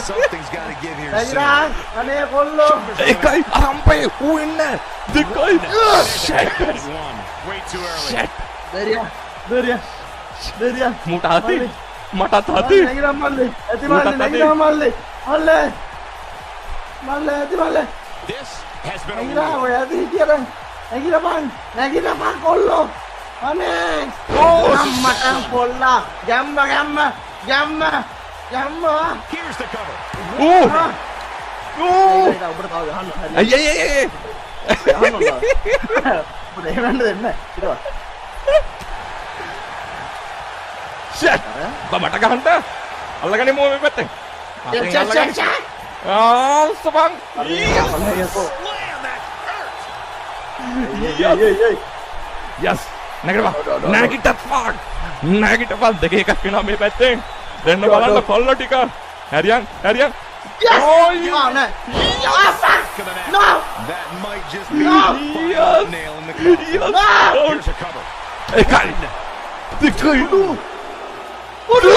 Something's got to give here soon. නැගිලා අනේ කොල්ලෝ එකයි අරම්පේ ඌ එන්නේ දෙකයි Shit. Way too early. දෙරියා මුට හති මටත් හති නැගිලා මල්ලේ ඇති මල්ලේ නැගිලා මල්ලේ ඇති මල්ලේ This has been a නැගිලා war. ඔය ඇති කියලා නැගිලා බං කොල්ලෝ අනේ අම්මට කොල්ලා ගැම්ම Here's the cover. ඌ ඔබට තව ගහන්න හරි අය ගහන්න ඕන ඔබට එහෙම දෙන්න ඊට ෂට් බබට ගහන්න අල්ලගන්නේ මො මේ පැත්තෙන් සබන් Slam that hurt. යස් නැගිටපන් දෙකේ එකක් වෙනවා මේ පැත්තෙන් දෙන්න බලන්න කොල්ල ටික හැරියන් Oh, That might just be No. the final nail in the coffin. Here's a cover. එකයි දෙකයි Whether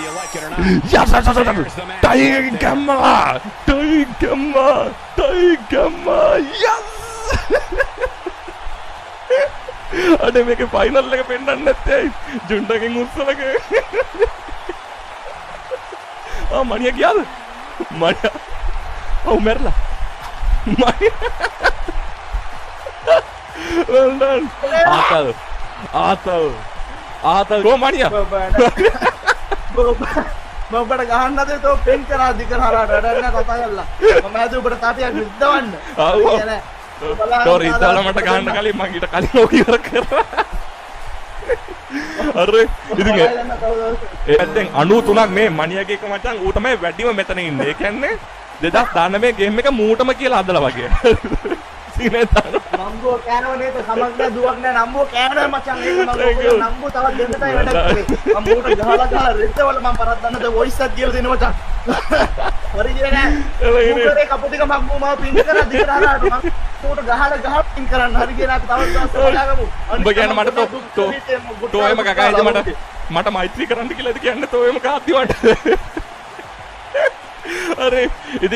you like it or not. ටයි ගම්මා යස් අඩේ මේකේ ෆයිනල් එක පෙන්නන්න නැත්තේ ජුන්ඩගෙන් උස්සලක මණිය ගියාද මණිය ඔව් මැරලා මණිය well done ආතල් කො මණිය ඔබට ගහන්නද තෝ පෙන් කරා දිකරාට වැඩ කතා කරලා මම හිතුව ඔබට තාටියක් විද්දවන්න තෝ රිද්දවල මට ගහන්න කලින් මං ඊට කලින් ඔක ඉවර කරා අර ඉතින් ඒ පැත්තෙන් 93ක් මේ මණියගේ එක මචං ඌ තමයි වැඩිම මෙතන ඉන්නේ. ඒ කියන්නේ 2019 ගේම් එක මූටම කියලා හදලා වගේ. සීනේ තාන නම්බුව කෑනව නේද සමග්න දුවක් නෑ නම්බුව කෑනව මචං ඒක මම නම්බුව තවත් දෙන්න තයි වැඩක් කරේ මම ඌට ගහලා රෙද්දවල මම පරද්දන්නද වොයිස් එකක් කියලා දෙන්න මචං හරි කියලා නෑ ඌකේ කපුටික මග්මු මම පින් කරලා දිගරාට මම ඌට ගහලා පින් කරන්න හරි කියලා අපි තවත් දවස් හොයාගමු උඹ කියන්නේ මට තෝ එම කකායිද මට මෛත්‍රී කරන්න කියලාද කියන්නේ තෝ එම කාද්දි වට අර ඉතින්